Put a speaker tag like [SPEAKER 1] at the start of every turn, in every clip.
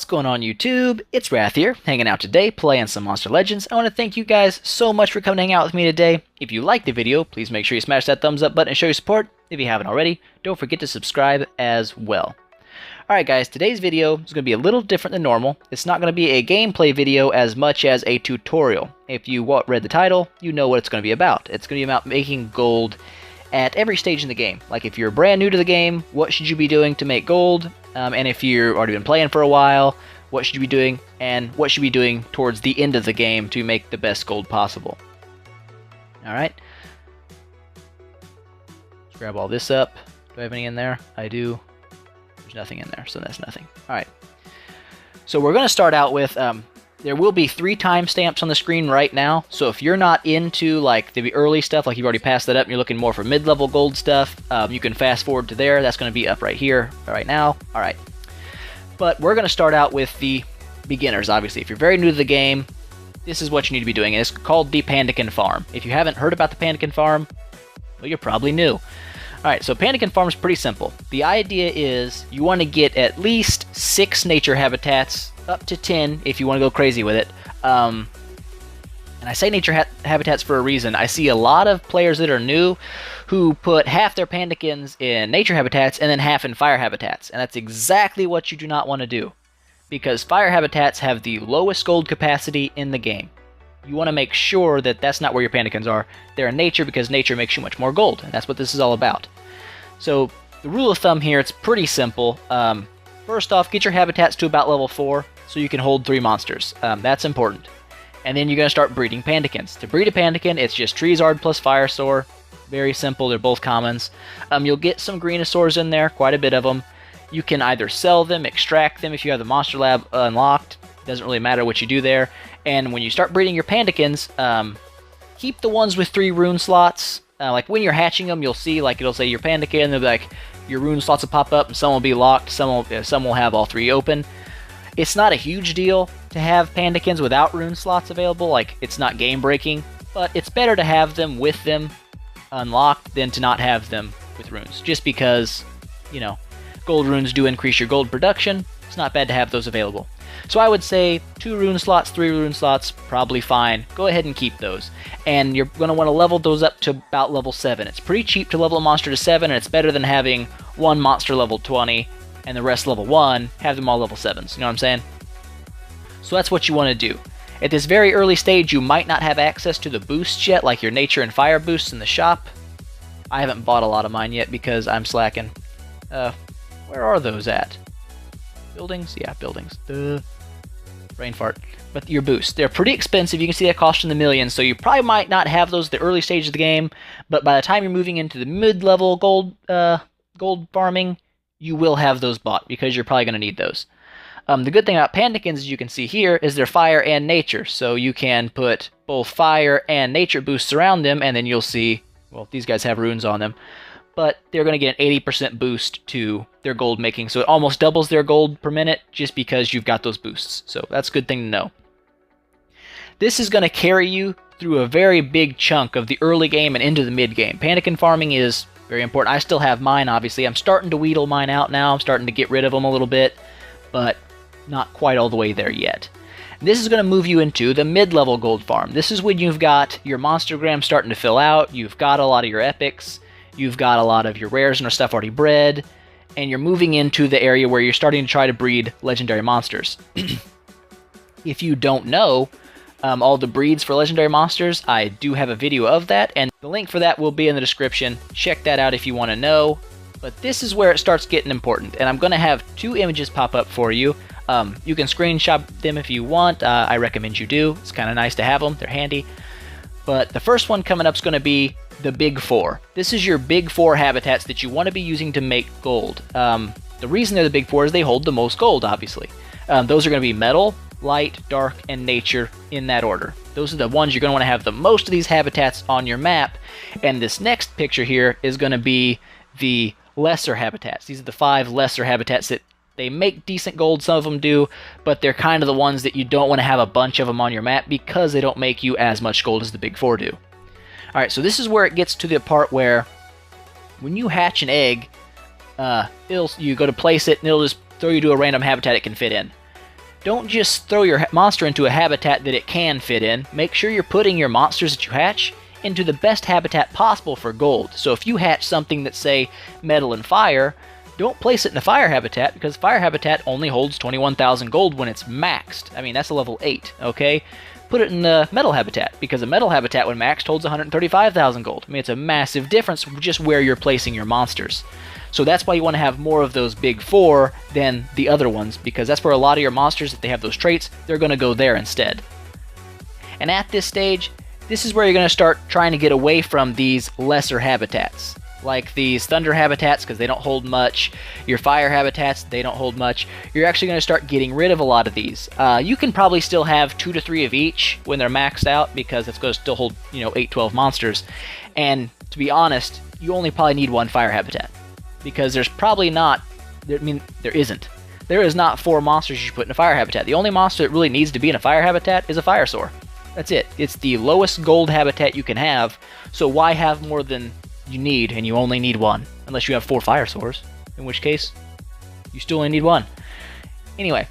[SPEAKER 1] going on YouTube? It's Wrath here, hanging out today, playing some Monster Legends. I want to thank you guys so much for coming to hang out with me today. If you liked the video, please make sure you smash that thumbs up button and show your support. If you haven't already, don't forget to subscribe as well. Alright guys, today's video is going to be a little different than normal. It's not going to be a gameplay video as much as a tutorial. If you read the title, you know what it's going to be about. It's going to be about making gold at every stage in the game. Like if you're brand new to the game, what should you be doing to make gold? And if you've already been playing for a while, what should you be doing? And what should you be doing towards the end of the game to make the best gold possible? Alright. Let's grab all this up. Do I have any in there? I do. There's nothing in there, so that's nothing. Alright. So we're going to start out with... there will be 3 timestamps on the screen right now, so if you're not into like the early stuff, like you've already passed that up and you're looking more for mid-level gold stuff, you can fast forward to there. That's going to be up right here, right now. Alright. But we're going to start out with the beginners, obviously. If you're very new to the game, this is what you need to be doing, and it's called the Pandakin Farm. If you haven't heard about the Pandakin Farm, well, you're probably new. Alright, so Pandakin Farm is pretty simple. The idea is you want to get at least 6 nature habitats, up to 10 if you want to go crazy with it. And I say nature habitats for a reason. I see a lot of players that are new who put half their Pandakins in nature habitats and then half in fire habitats. And that's exactly what you do not want to do. Because fire habitats have the lowest gold capacity in the game. You want to make sure that that's not where your Pandakins are. They're in nature because nature makes you much more gold. And that's what this is all about. So the rule of thumb here, it's pretty simple. First off, get your habitats to about level 4 so you can hold 3 monsters. That's important. And then you're going to start breeding Pandakins. To breed a Pandakin, it's just Treesard plus Firesaur. Very simple, they're both commons. You'll get some Greenasaurs in there, quite a bit of them. You can either sell them, extract them if you have the Monster Lab unlocked. Doesn't really matter what you do there. And when you start breeding your Pandakins, keep the ones with 3 rune slots. Like when you're hatching them, you'll see, like it'll say your Pandakin, and they'll be like, your rune slots will pop up, and some will be locked, some will have all 3 open. It's not a huge deal to have Pandakins without rune slots available, like it's not game breaking, but it's better to have them with them unlocked than to not have them with runes, just because, you know, gold runes do increase your gold production. It's not bad to have those available. So I would say 2 rune slots, 3 rune slots, probably fine. Go ahead and keep those. And you're going to want to level those up to about level 7. It's pretty cheap to level a monster to 7, and it's better than having one monster level 20 and the rest level 1, have them all level 7s. You know what I'm saying? So that's what you want to do. At this very early stage, you might not have access to the boosts yet, like your nature and fire boosts in the shop. I haven't bought a lot of mine yet because I'm slacking. Where are those at? Buildings? Yeah, buildings. Duh. Brain fart. But your boosts, they're pretty expensive. You can see that cost in the millions, so you probably might not have those at the early stage of the game, but by the time you're moving into the mid-level gold farming, you will have those bought, because you're probably going to need those. The good thing about Pandakins, as you can see here, is they're fire and nature, so you can put both fire and nature boosts around them, and then you'll see, well, these guys have runes on them, but they're going to get an 80% boost to their gold making, so it almost doubles their gold per minute just because you've got those boosts. So that's a good thing to know. This is going to carry you through a very big chunk of the early game and into the mid game. Pandakin farming is very important. I still have mine, obviously. I'm starting to wheedle mine out now. I'm starting to get rid of them a little bit, but not quite all the way there yet. This is going to move you into the mid-level gold farm. This is when you've got your monstergram starting to fill out, you've got a lot of your epics, you've got a lot of your rares and stuff already bred, and you're moving into the area where you're starting to try to breed legendary monsters. If you don't know all the breeds for legendary monsters, I do have a video of that, and the link for that will be in the description. Check that out if you want to know. But this is where it starts getting important, and I'm going to have 2 images pop up for you. You can screenshot them if you want. I recommend you do. It's kind of nice to have them. They're handy. But the first one coming up is going to be the Big 4. This is your Big 4 habitats that you want to be using to make gold. The reason they're the Big 4 is they hold the most gold, obviously. Those are going to be metal, light, dark, and nature in that order. Those are the ones you're going to want to have the most of these habitats on your map. And this next picture here is going to be the lesser habitats. These are the 5 lesser habitats that they make decent gold, some of them do, but they're kind of the ones that you don't want to have a bunch of them on your map because they don't make you as much gold as the Big 4 do. Alright, so this is where it gets to the part where when you hatch an egg, you go to place it and it'll just throw you to a random habitat it can fit in. don't just throw your monster into a habitat that it can fit in. Make sure you're putting your monsters that you hatch into the best habitat possible for gold. So if you hatch something that's, say, metal and fire, don't place it in a fire habitat, because fire habitat only holds 21,000 gold when it's maxed. I mean, that's a level 8, okay? Put it in the metal habitat, because a metal habitat when maxed holds 135,000 gold. I mean, it's a massive difference just where you're placing your monsters. So that's why you want to have more of those big 4 than the other ones, because that's where a lot of your monsters, if they have those traits, they're going to go there instead. And at this stage, this is where you're going to start trying to get away from these lesser habitats. Like these thunder habitats, because they don't hold much. Your fire habitats, they don't hold much. You're actually going to start getting rid of a lot of these. You can probably still have 2 to 3 of each when they're maxed out, because it's going to still hold, 8, 12 monsters. And to be honest, you only probably need 1 fire habitat, because there's probably not, there isn't. There is not 4 monsters you should put in a fire habitat. The only monster that really needs to be in a fire habitat is a fire soar. That's it. It's the lowest gold habitat you can have, so why have more than you need, and you only need 1? Unless you have 4 fire soars, in which case, you still only need 1. Anyway,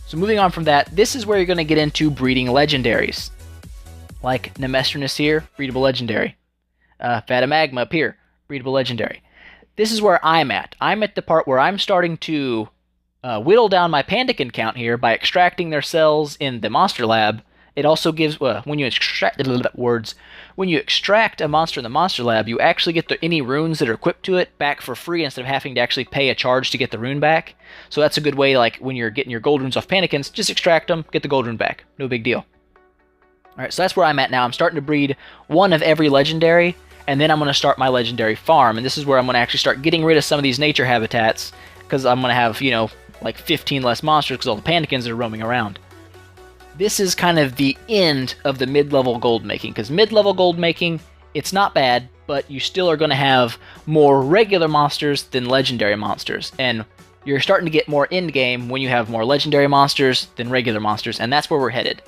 [SPEAKER 1] so moving on from that, this is where you're going to get into breeding legendaries. Like Nemestrinus here, breedable legendary. Fatamagma up here, breedable legendary. This is where I'm at. I'm at the part where I'm starting to whittle down my Pandakin count here by extracting their cells in the monster lab. It also gives, when you extract a monster in the monster lab, you actually get any runes that are equipped to it back for free instead of having to actually pay a charge to get the rune back. So that's a good way, like when you're getting your gold runes off Pandakins, just extract them, get the gold rune back. No big deal. Alright, so that's where I'm at now. I'm starting to breed 1 of every legendary, and then I'm going to start my legendary farm. And this is where I'm going to actually start getting rid of some of these nature habitats, because I'm going to have, like 15 less monsters because all the Pandakins are roaming around. This is kind of the end of the mid-level gold making, because mid-level gold making, it's not bad, but you still are going to have more regular monsters than legendary monsters, and you're starting to get more end-game when you have more legendary monsters than regular monsters, and that's where we're headed.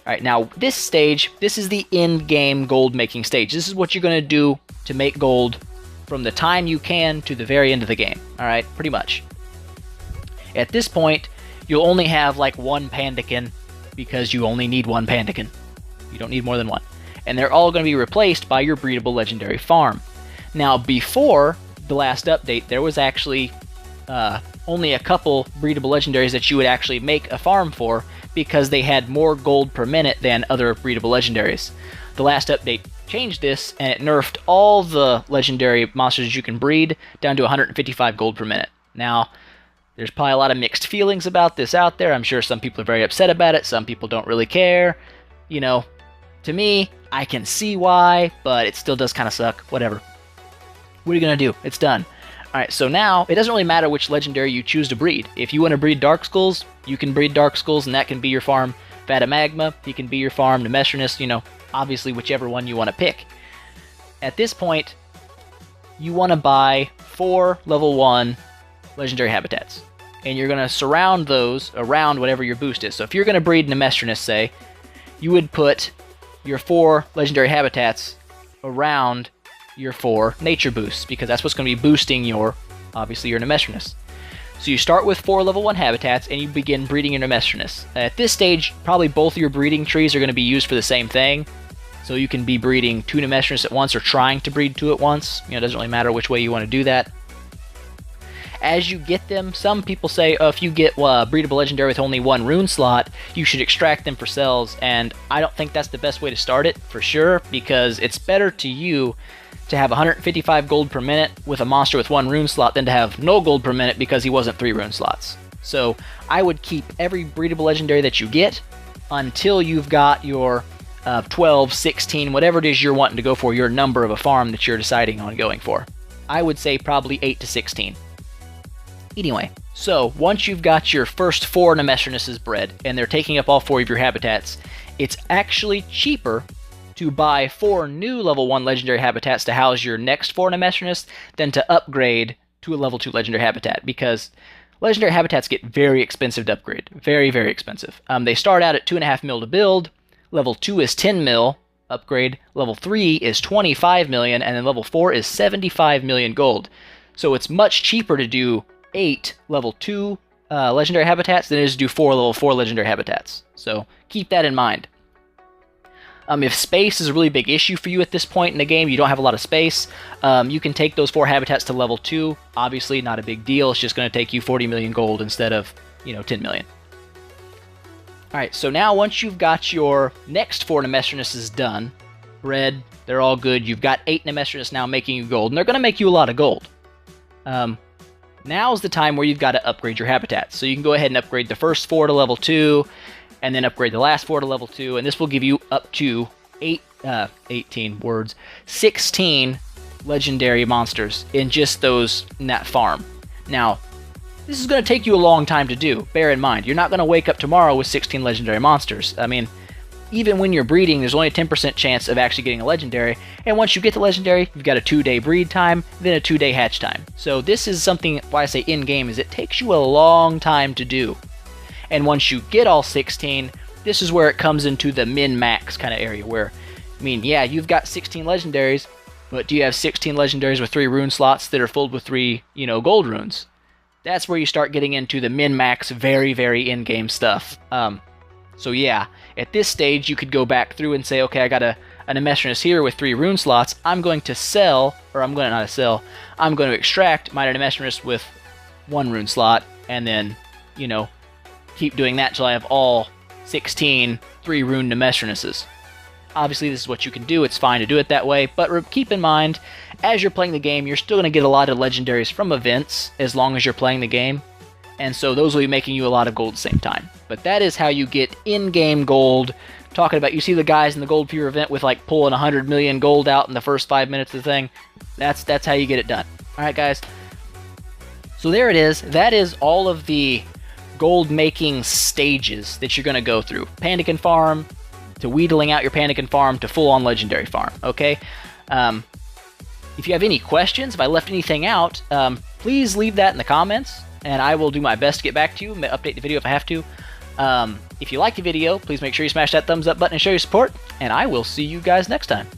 [SPEAKER 1] Alright, now this stage, this is the end-game gold making stage. This is what you're going to do to make gold from the time you can to the very end of the game. Alright, pretty much. At this point, you'll only have like 1 Pandakin, because you only need 1 Pandakin. You don't need more than 1. And they're all going to be replaced by your breedable legendary farm. Now, before the last update, there was actually only a couple breedable legendaries that you would actually make a farm for, because they had more gold per minute than other breedable legendaries. The last update changed this, and it nerfed all the legendary monsters you can breed down to 155 gold per minute. Now, there's probably a lot of mixed feelings about this out there. I'm sure some people are very upset about it. Some people don't really care. To me, I can see why, but it still does kind of suck. Whatever. What are you going to do? It's done. Alright, so now, it doesn't really matter which legendary you choose to breed. If you want to breed Dark Skulls, you can breed Dark Skulls, and that can be your farm. Fatamagma, he can be your farm. Nemestrinus, obviously whichever one you want to pick. At this point, you want to buy 4 level 1 legendary habitats. And you're going to surround those around whatever your boost is. So if you're going to breed Nemestrinus, say, you would put your 4 legendary habitats around your 4 nature boosts, because that's what's going to be boosting your Nemestrinus. So you start with 4 level 1 habitats, and you begin breeding your Nemestrinus. At this stage, probably both of your breeding trees are going to be used for the same thing. So you can be breeding 2 Nemestrinus at once, or trying to breed 2 at once. It doesn't really matter which way you want to do that. As you get them, some people say, if you get breedable legendary with only 1 rune slot, you should extract them for cells, and I don't think that's the best way to start it, for sure, because it's better to you to have 155 gold per minute with a monster with 1 rune slot than to have no gold per minute because he wasn't 3 rune slots. So I would keep every breedable legendary that you get until you've got your 12, 16, whatever it is you're wanting to go for, your number of a farm that you're deciding on going for. I would say probably 8 to 16. Anyway, so once you've got your first 4 Nemestrinuses bred, and they're taking up all 4 of your habitats, it's actually cheaper to buy 4 new level 1 legendary habitats to house your next 4 Nemestrinus than to upgrade to a level 2 legendary habitat, because legendary habitats get very expensive to upgrade. Very, very expensive. They start out at 2.5 mil to build, level 2 is 10 mil upgrade, level 3 is 25 million, and then level 4 is 75 million gold. So it's much cheaper to do 8 level 2 legendary habitats than it is to do 4 level 4 legendary habitats. So keep that in mind. If space is a really big issue for you at this point in the game, you don't have a lot of space, you can take those 4 habitats to level 2. Obviously, not a big deal. It's just going to take you 40 million gold instead of, 10 million. Alright, so now once you've got your next 4 Nemestronus done, bred, they're all good, you've got 8 Nemestronus now making you gold, and they're going to make you a lot of gold. Now's the time where you've got to upgrade your habitats. So you can go ahead and upgrade the first 4 to level 2, and then upgrade the last 4 to level 2, and this will give you up to 16 legendary monsters in just in that farm. Now, this is going to take you a long time to do. Bear in mind, you're not going to wake up tomorrow with 16 legendary monsters. I mean, even when you're breeding, there's only a 10% chance of actually getting a legendary, and once you get the legendary, you've got a 2-day breed time, then a 2-day hatch time. So this is something, why I say in-game, is it takes you a long time to do. And once you get all 16, this is where it comes into the min-max kind of area where, yeah, you've got 16 legendaries, but do you have 16 legendaries with 3 rune slots that are filled with 3, gold runes? That's where you start getting into the min-max, very, very in-game stuff. So yeah, at this stage, you could go back through and say, okay, I got an Nemestronus here with 3 rune slots. I'm going to I'm going to extract my Nemestronus with 1 rune slot, and then, keep doing that till I have all 16 3-rune Nemestronuses. Obviously, this is what you can do. It's fine to do it that way, but keep in mind, as you're playing the game, you're still going to get a lot of legendaries from events as long as you're playing the game, and so those will be making you a lot of gold at the same time. But that is how you get in-game gold. Talking about, you see the guys in the Gold Fever event with like pulling 100 million gold out in the first 5 minutes of the thing. That's how you get it done. Alright guys, so there it is. That is all of the gold making stages that you're going to go through. Pandakin farm, to wheedling out your Pandakin farm, to full-on legendary farm, okay? If you have any questions, if I left anything out, please leave that in the comments, and I will do my best to get back to you, update the video if I have to. If you like the video, please make sure you smash that thumbs up button and show your support, and I will see you guys next time.